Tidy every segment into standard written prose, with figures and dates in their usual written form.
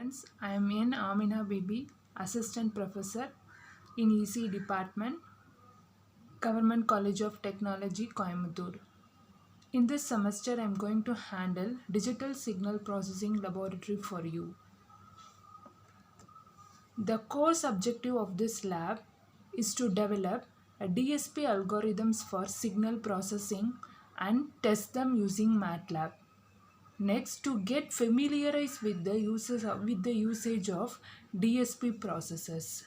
students. I am N. Amina Bibi, Assistant Professor in EC Department, Government College of Technology, Coimbatore. In this semester, I am going to handle Digital Signal Processing Laboratory for you. The course objective of this lab is to develop a DSP algorithms for signal processing and test them using MATLAB. Next, to get familiarized with the usage of DSP processors.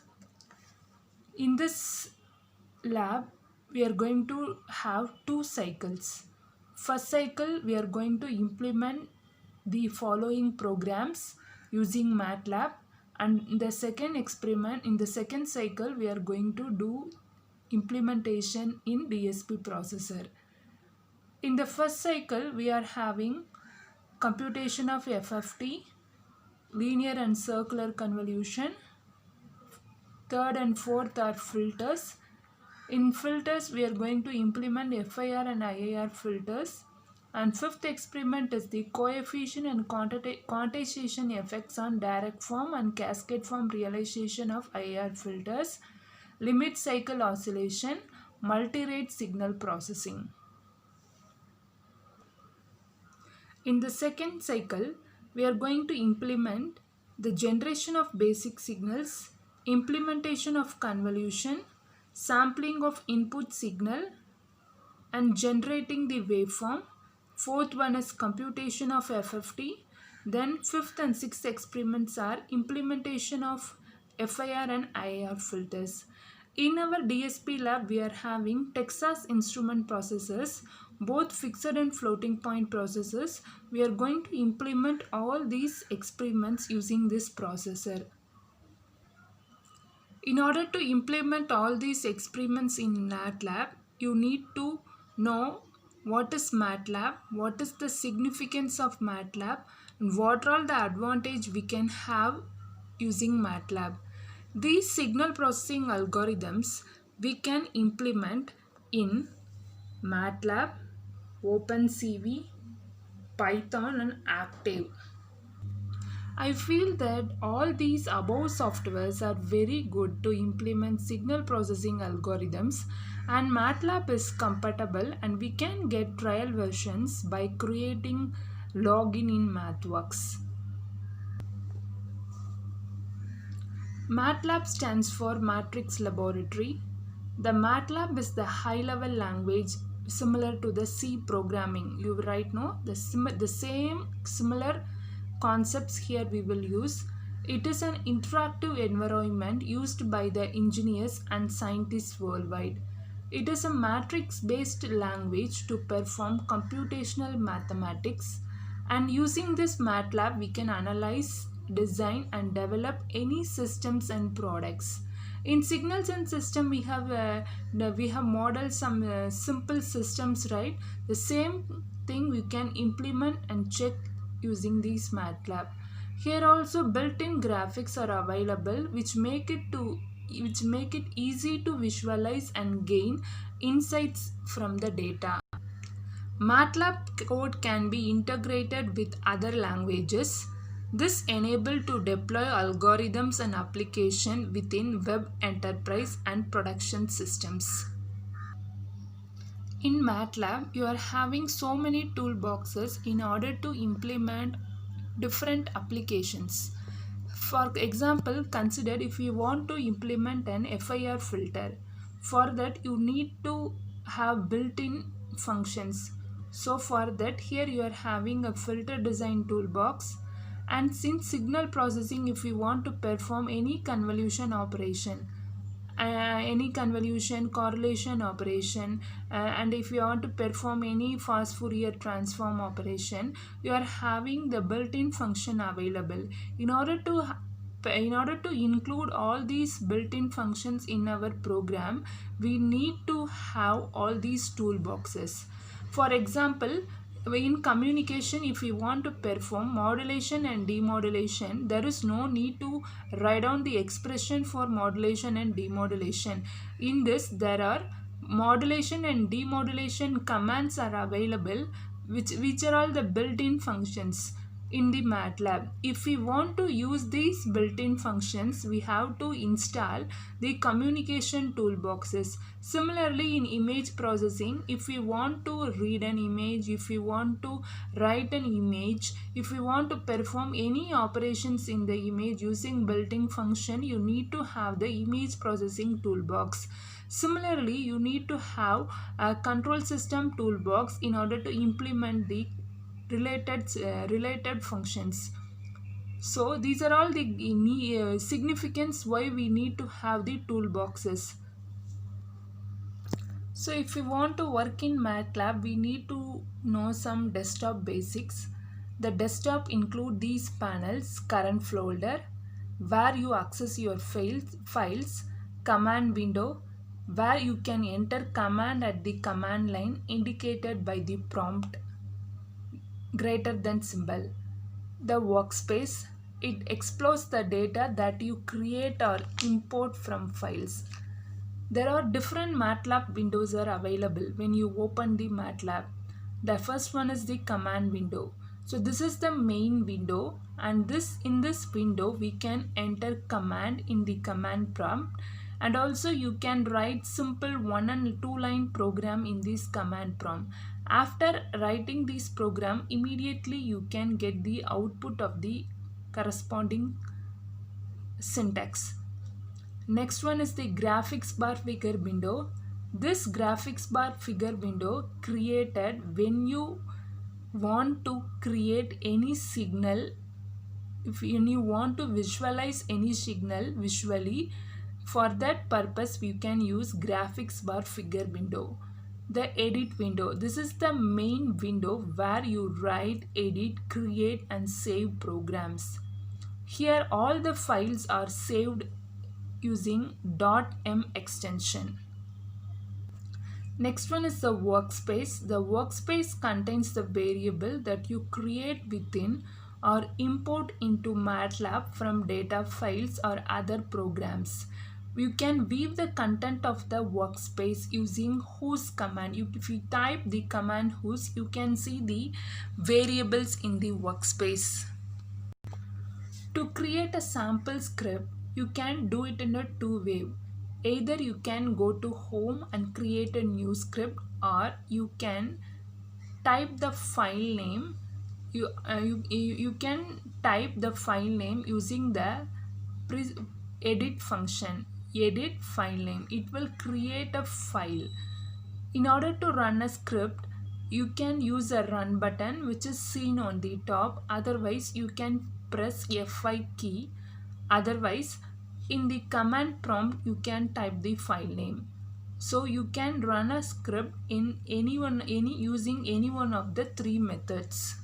In this lab, we are going to have two cycles. First cycle, we are going to implement the following programs using MATLAB, and in the second cycle, we are going to do implementation in DSP processor. In the first cycle, we are having computation of FFT, linear and circular convolution. Third and fourth are filters. In filters, we are going to implement FIR and IIR filters. And fifth experiment is the coefficient and quantization effects on direct form and cascade form realization of IIR filters, limit cycle oscillation, multi-rate signal processing. In the second cycle, we are going to implement the generation of basic signals, implementation of convolution, sampling of input signal, and generating the waveform. Fourth one is computation of FFT. Then fifth and sixth experiments are implementation of FIR and IIR filters. In our DSP lab, we are having Texas Instrument processors, both fixed and floating point processors. We are going to implement all these experiments using this processor. In order to implement all these experiments in MATLAB, you need to know what is MATLAB, what is the significance of MATLAB, and what are all the advantage we can have using MATLAB. These signal processing algorithms we can implement in MATLAB, OpenCV, Python and Octave. I feel that all these above softwares are very good to implement signal processing algorithms, and MATLAB is compatible and we can get trial versions by creating login in MathWorks. MATLAB stands for Matrix Laboratory. The MATLAB is the high-level language similar to the C programming. You right know the same similar concepts here we will use. It is an interactive environment used by the engineers and scientists worldwide. It is a matrix-based language to perform computational mathematics, and using this MATLAB we can analyze, design and develop any systems and products. In signals and system we have modeled some simple systems, right? The same thing we can implement and check using these MATLAB. Here also built-in graphics are available which make it easy to visualize and gain insights from the data. MATLAB code can be integrated with other languages. This enables to deploy algorithms and applications within web, enterprise and production systems. In MATLAB, you are having so many toolboxes in order to implement different applications. For example, consider if you want to implement an FIR filter. For that, you need to have built-in functions. So for that, here you are having a filter design toolbox. And since signal processing, if you want to perform any convolution operation, any convolution correlation operation, and if you want to perform any fast Fourier transform operation, you are having the built-in function available. In order to include all these built-in functions in our program, we need to have all these toolboxes. For example, in communication, if you want to perform modulation and demodulation, there is no need to write down the expression for modulation and demodulation. In this, there are modulation and demodulation commands are available, which are all the built-in functions. in the MATLAB. If we want to use these built-in functions, we have to install the communication toolboxes. Similarly, in image processing, if we want to read an image, if we want to write an image, if we want to perform any operations in the image using built-in function, you need to have the image processing toolbox. Similarly, you need to have a control system toolbox in order to implement the related functions. So these are all the significance why we need to have the toolboxes. So if we want to work in MATLAB, we need to know some desktop basics. The desktop include these panels: current folder, where you access your files, command window, where you can enter command at the command line indicated by the prompt greater than symbol. The workspace, it explores the data that you create or import from files. There are different MATLAB windows are available when you open the MATLAB. The first one is the command window. So this is the main window, and in this window we can enter command in the command prompt, and also you can write simple 1 and 2 line program in this command prompt. After writing this program, immediately you can get the output of the corresponding syntax. Next one is the graphics bar figure window. This graphics bar figure window created when you want to create any signal, when you want to visualize any signal visually. For that purpose, you can use graphics bar figure window. The edit window, this is the main window where you write, edit, create and save programs. Here all the files are saved using .m extension. Next one is the workspace. The workspace contains the variable that you create within or import into MATLAB from data files or other programs. You can view the content of the workspace using whos command. If you type the command whos, you can see the variables in the workspace. To create a sample script, you can do it in a two-way. Either you can go to home and create a new script, or you can type the file name. You can type the file name using the edit function. Edit file name. It will create a file. In order to run a script, you can use a run button which is seen on the top. Otherwise, you can press F5 key. Otherwise, in the command prompt, you can type the file name. So you can run a script in using any one of the three methods.